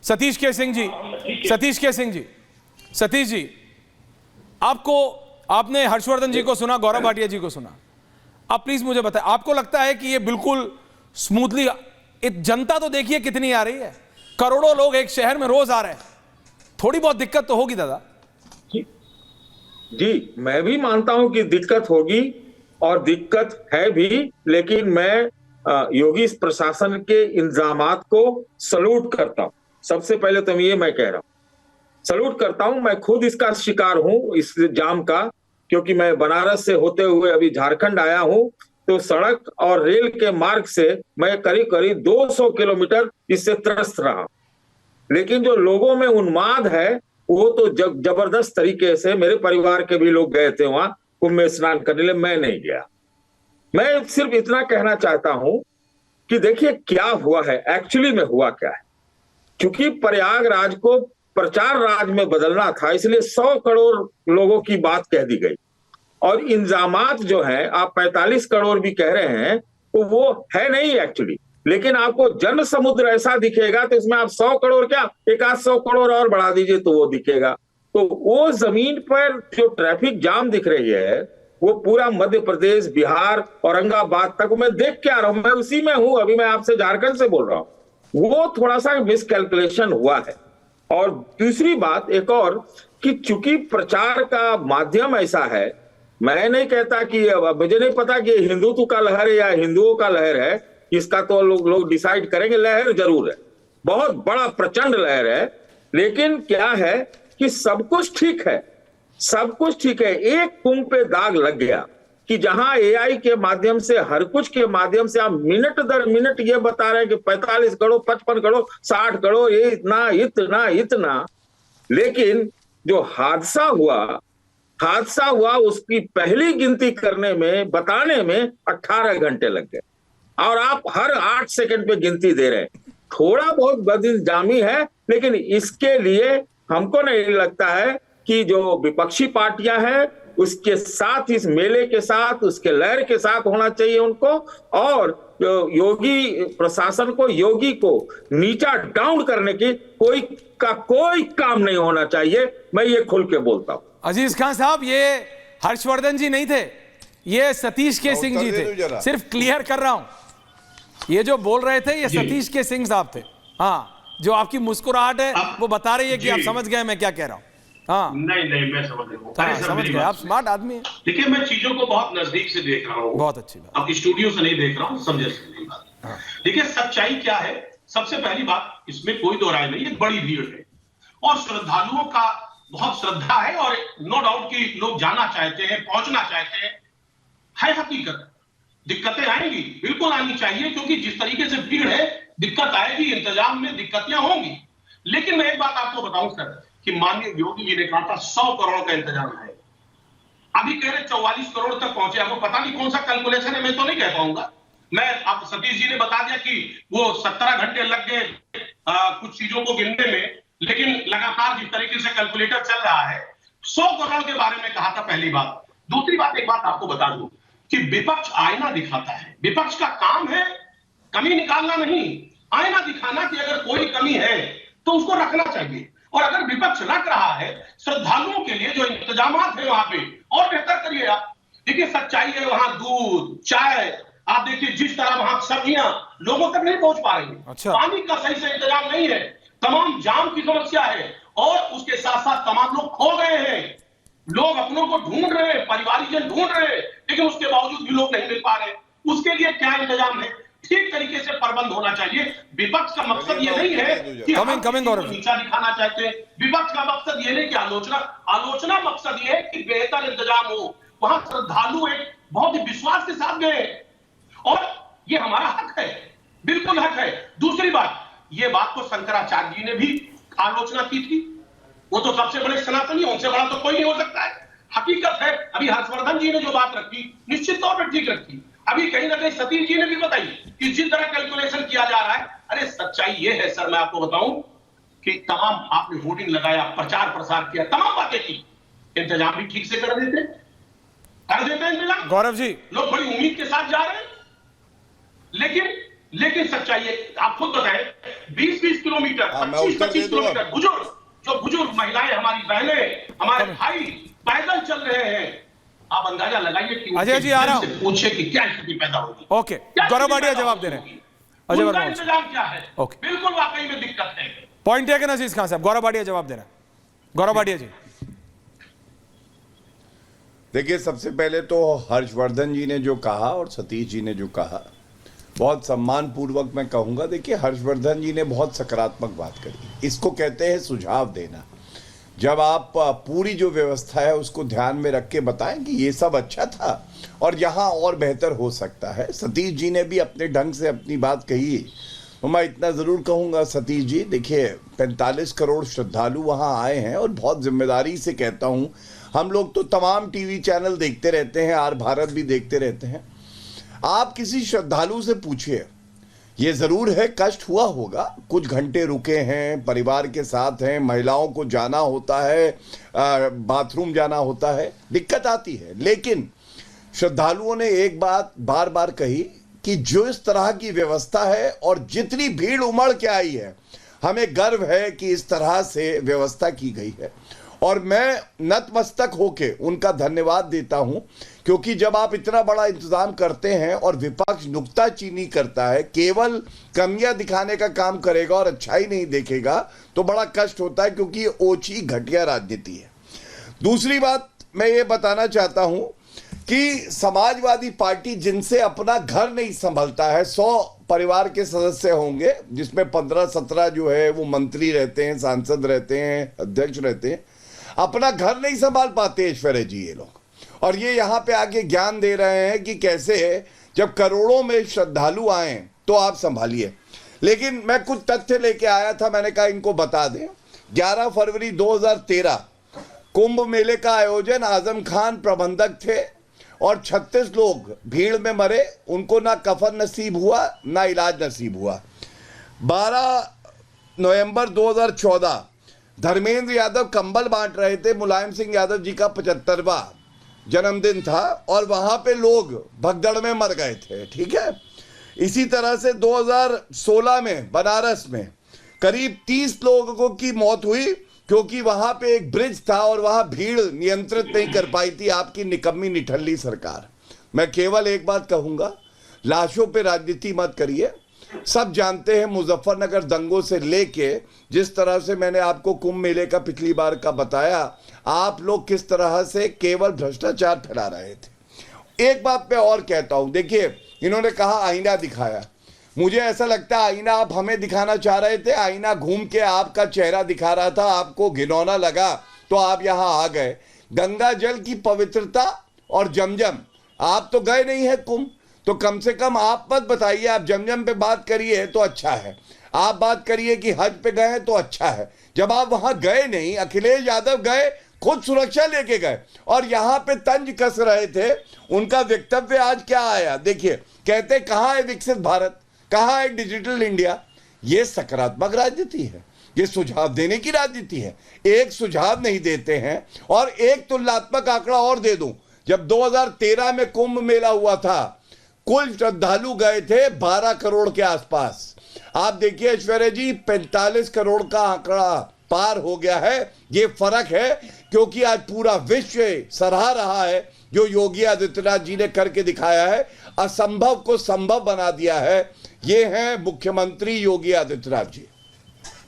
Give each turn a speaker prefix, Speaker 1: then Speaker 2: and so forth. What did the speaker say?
Speaker 1: सतीश के सिंह जी, सतीश जी, आपने हर्षवर्धन जी को सुना, गौरव भाटिया जी को सुना। अब प्लीज मुझे बताएं, आपको लगता है कि ये बिल्कुल स्मूथली, जनता तो देखिए कितनी आ रही है, करोड़ों लोग एक शहर में रोज आ रहे हैं, थोड़ी बहुत दिक्कत तो होगी दादा?
Speaker 2: जी, मैं भी मानता हूं कि दिक्कत होगी और दिक्कत है भी, लेकिन मैं योगी प्रशासन के इंतजामात को सल्यूट करता हूं। सबसे पहले तो ये मैं कह रहा हूं, सल्यूट करता हूं। मैं खुद इसका शिकार हूं, इस जाम का, क्योंकि मैं बनारस से होते हुए अभी झारखंड आया हूं, तो सड़क और रेल के मार्ग से मैं करीब करीब 200 किलोमीटर इससे त्रस्त रहा। लेकिन जो लोगों में उन्माद है वो तो जबरदस्त तरीके से, मेरे परिवार के भी लोग गए थे वहां कुंभ में स्नान करने के लिए, मैं नहीं गया। मैं सिर्फ इतना कहना चाहता हूं कि देखिए क्या हुआ है, एक्चुअली में हुआ क्या है। क्योंकि प्रयागराज को प्रचार राज में बदलना था, इसलिए 100 करोड़ लोगों की बात कह दी गई। और इंजामात जो है, आप 45 करोड़ भी कह रहे हैं तो वो है नहीं एक्चुअली, लेकिन आपको जन समुद्र ऐसा दिखेगा तो इसमें आप 100 करोड़ क्या, एक आध 100 करोड़ और बढ़ा दीजिए तो वो दिखेगा। तो वो जमीन पर जो ट्रैफिक जाम दिख रही है वो पूरा मध्य प्रदेश, बिहार, औरंगाबाद तक मैं देख के आ रहा हूं, मैं उसी में हूं, अभी मैं आपसे झारखंड से बोल रहा हूं। वो थोड़ा सा मिसकैलकुलेशन हुआ है। और दूसरी बात एक और, कि चूंकि प्रचार का माध्यम ऐसा है, मैं नहीं कहता कि, मुझे नहीं पता कि हिंदुत्व का लहर है या हिंदुओं का लहर है, इसका तो लोग डिसाइड करेंगे। लहर जरूर है, बहुत बड़ा प्रचंड लहर है, लेकिन क्या है कि सब कुछ ठीक है, सब कुछ ठीक है। एक कुंभ पे दाग लग गया कि जहां एआई के माध्यम से, हर कुछ के माध्यम से आप मिनट दर मिनट ये बता रहे हैं कि 45 करोड़, 55 करोड़, 60 करोड़, ये इतना इतना इतना, लेकिन जो हादसा हुआ उसकी पहली गिनती करने में, बताने में 18 घंटे लग गए, और आप हर 8 सेकंड पे गिनती दे रहे हैं। थोड़ा बहुत बदइल्जामी है, लेकिन इसके लिए हमको नहीं लगता है कि जो विपक्षी पार्टियां हैं उसके साथ, इस मेले के साथ, उसके लहर के साथ होना चाहिए उनको, और योगी प्रशासन को, योगी को नीचा डाउन करने की कोई काम नहीं होना चाहिए। मैं ये खुल के बोलता हूं।
Speaker 1: अजीज खान साहब, ये हर्षवर्धन जी नहीं थे, ये सतीश के सिंह जी थे, सिर्फ क्लियर कर रहा हूं। ये जो बोल रहे थे ये सतीश के सिंह साहब थे। हाँ, जो आपकी मुस्कुराहट है वो बता रही है कि आप समझ गए मैं क्या कह रहा हूं। हाँ,
Speaker 3: नहीं, मैं समझ रहा हूँ।
Speaker 1: हाँ, समझ गए, आप स्मार्ट आदमी हैं।
Speaker 3: देखिए, मैं चीजों को बहुत नजदीक से देख रहा हूँ,
Speaker 1: बहुत अच्छी बात।
Speaker 3: अब स्टूडियो से नहीं देख रहा हूँ, समझे मेरी बात। देखिए, सच्चाई क्या है, सबसे पहली बात, इसमें कोई दो राय नहीं, एक बड़ी भीड़ है और श्रद्धालुओं का बहुत श्रद्धा है, और नो डाउट कि लोग जाना चाहते हैं, पहुंचना चाहते हैं, है हकीकत। दिक्कतें आएंगी, बिल्कुल आनी चाहिए, क्योंकि जिस तरीके से भीड़ है दिक्कत आएगी, इंतजाम में दिक्कतें होंगी। लेकिन मैं एक बात आपको बताऊं सर, कि माननीय योगी जी ने कहा था 100 करोड़ का इंतजाम है, अभी कह रहे 44 करोड़ तक पहुंचे। आपको पता नहीं कौन सा कैलकुलेशन है, मैं तो नहीं कह पाऊंगा। मैं, आप सतीश जी ने बता दिया कि वो 17 घंटे लग गए कुछ चीजों को गिनने में, लेकिन लगातार जिस तरीके से कैलकुलेटर चल रहा है, 100 करोड़ के बारे में कहा था, पहली बात। दूसरी बात, एक बात आपको बता दूं कि विपक्ष आईना दिखाता है, विपक्ष का काम है कमी निकालना नहीं, आईना दिखाना कि अगर कोई कमी है तो उसको रखना चाहिए। और अगर विपक्ष रख रहा है, श्रद्धालुओं के लिए जो इंतजामात है वहां पे और बेहतर करिए आप। देखिए, सच्चाई है, वहां दूध, चाय, आप देखिए जिस तरह वहां सब्जियां लोगों तक नहीं पहुंच पा रही।
Speaker 1: अच्छा।
Speaker 3: पानी का सही से इंतजाम नहीं है, तमाम जाम की समस्या है, और उसके साथ साथ तमाम लोग खो गए हैं, लोग अपनों को ढूंढ रहे हैं, परिवारजन ढूंढ रहे हैं, लेकिन उसके बावजूद भी लोग नहीं मिल पा रहे। उसके लिए क्या इंतजाम है, ठीक तरीके से प्रबंध होना चाहिए। विपक्ष का मकसद ये नहीं है कि हम नीचा दिखाना चाहते हैं, विपक्ष का मकसद ये नहीं कि आलोचना मकसद ये है कि बेहतर इंतजाम हो, वहां श्रद्धालु एक बहुत ही विश्वास के साथ गए, और ये हमारा हक है, बिल्कुल हक है। दूसरी बात, ये बात को शंकराचार्य जी ने भी आलोचना की थी, वो तो सबसे बड़े सनातनी, उनसे बड़ा तो कोई नहीं हो सकता है। हकीकत है, अभी हर्षवर्धन जी ने जो बात रखी निश्चित तौर पर ठीक रखी, अभी कहीं ना कहीं सतीश जी ने भी बताई कि जिस तरह कैलकुलेशन किया जा रहा है। अरे सच्चाई ये है सर, मैं आपको बताऊं कि तमाम आपने होर्डिंग लगाया, प्रचार प्रसार किया, तमाम बातें की, इंतजाम भी ठीक से कर देते इंतजाम।
Speaker 1: गौरव जी,
Speaker 3: लोग बड़ी उम्मीद के साथ जा रहे हैं, लेकिन सच्चाई है, आप खुद बताएं, 20-20 किलोमीटर, 25-25 किलोमीटर बुजुर्ग महिलाएं, हमारी बहनें, हमारे भाई पैदल चल रहे हैं। आप अंदाजा लगाइए कि
Speaker 1: अजय जी आ रहा हूं,
Speaker 3: पूछे कि क्या स्थिति पैदा होगी।
Speaker 1: ओके, गौरव भाटिया जवाब दे रहे हैं। अजय
Speaker 3: उनका
Speaker 1: वर्मा
Speaker 3: इंतजाम क्या है?
Speaker 1: ओके,
Speaker 3: बिल्कुल वाकई में दिक्कत है।
Speaker 1: पॉइंट टेकन अजीज खान साहब। गौरव भाटिया जवाब दे रहे हैं। गौरव भाटिया जी,
Speaker 4: देखिए, सबसे पहले तो हर्षवर्धन जी ने जो कहा और सतीश जी ने जो कहा, बहुत सम्मान पूर्वक मैं कहूंगा। देखिए, हर्षवर्धन जी ने बहुत सकारात्मक बात करी। इसको कहते हैं सुझाव देना। जब आप पूरी जो व्यवस्था है उसको ध्यान में रख के बताएं कि ये सब अच्छा था और यहाँ और बेहतर हो सकता है। सतीश जी ने भी अपने ढंग से अपनी बात कही। तो मैं इतना ज़रूर कहूँगा सतीश जी, देखिए 45 करोड़ श्रद्धालु वहाँ आए हैं और बहुत जिम्मेदारी से कहता हूँ, हम लोग तो तमाम टीवी चैनल देखते रहते हैं, आर भारत भी देखते रहते हैं। आप किसी श्रद्धालु से पूछिए, ये ज़रूर है कष्ट हुआ होगा, कुछ घंटे रुके हैं, परिवार के साथ हैं, महिलाओं को जाना होता है, बाथरूम जाना होता है, दिक्कत आती है। लेकिन श्रद्धालुओं ने एक बात बार बार कही कि जो इस तरह की व्यवस्था है और जितनी भीड़ उमड़ के आई है, हमें गर्व है कि इस तरह से व्यवस्था की गई है। और मैं नतमस्तक होके उनका धन्यवाद देता हूं, क्योंकि जब आप इतना बड़ा इंतजाम करते हैं और विपक्ष नुक्ताचीनी करता है, केवल कमियां दिखाने का काम करेगा और अच्छाई नहीं देखेगा, तो बड़ा कष्ट होता है, क्योंकि ये ओछी घटिया राजनीति है। दूसरी बात मैं ये बताना चाहता हूं कि समाजवादी पार्टी जिनसे अपना घर नहीं संभलता है, 100 परिवार के सदस्य होंगे, जिसमें 15-17 जो है वो मंत्री रहते हैं, सांसद रहते हैं, अध्यक्ष रहते हैं, अपना घर नहीं संभाल पाते ऐश्वर्या जी ये लोग। और ये यहाँ पे आके ज्ञान दे रहे हैं कि कैसे जब करोड़ों में श्रद्धालु आए तो आप संभालिए। लेकिन मैं कुछ तथ्य लेके आया था, मैंने कहा इनको बता दें। 11 फरवरी 2013 कुंभ मेले का आयोजन, आजम खान प्रबंधक थे और 36 लोग भीड़ में मरे, उनको ना कफन नसीब हुआ ना इलाज नसीब हुआ। 12 नवंबर 2014 धर्मेंद्र यादव कंबल बांट रहे थे, मुलायम सिंह यादव जी का 75वां जन्मदिन था और वहां पे लोग भगदड़ में मर गए थे, ठीक है। इसी तरह से 2016 में बनारस में करीब 30 लोगों की मौत हुई, क्योंकि वहां पे एक ब्रिज था और वहां भीड़ नियंत्रित नहीं कर पाई थी आपकी निकम्मी निठल्ली सरकार। मैं केवल एक बात कहूंगा, लाशों पे राजनीति मत करिए। सब जानते हैं मुजफ्फरनगर दंगों से लेके जिस तरह से मैंने आपको कुंभ मेले का पिछली बार का बताया, आप लोग किस तरह से केवल भ्रष्टाचार फैला रहे थे। एक बात मैं और कहता हूं, देखिए इन्होंने कहा आईना दिखाया, मुझे ऐसा लगता है आईना आप हमें दिखाना चाह रहे थे। आईना घूम के आपका चेहरा दिखा रहा था, आपको घिनौना लगा तो आप यहां आ गए। गंगा जल की पवित्रता और जमजम, आप तो गए नहीं है कुंभ, तो कम से कम आप मत बताइए, आप जमजम पे बात करिए तो अच्छा है, आप बात करिए कि हज पे गए तो अच्छा है। जब आप वहां गए नहीं, अखिलेश यादव गए, खुद सुरक्षा लेके गए और यहां पे तंज कस रहे थे। उनका वक्तव्य आज क्या आया, देखिए, कहते कहां है विकसित भारत, कहां है डिजिटल इंडिया। ये सकारात्मक राजनीति है, ये सुझाव देने की राजनीति है। एक सुझाव नहीं देते हैं। और एक तुलनात्मक आंकड़ा और दे दूं, जब 2013 में कुंभ मेला हुआ था, कुल श्रद्धालु गए थे 12 करोड़ के आसपास। आप देखिए ऐश्वर्या जी, 45 करोड़ का आंकड़ा पार हो गया है। ये फर्क है, क्योंकि आज पूरा विश्व सराह रहा है जो योगी आदित्यनाथ जी ने करके दिखाया है, असंभव को संभव बना दिया है। ये हैं मुख्यमंत्री योगी आदित्यनाथ जी।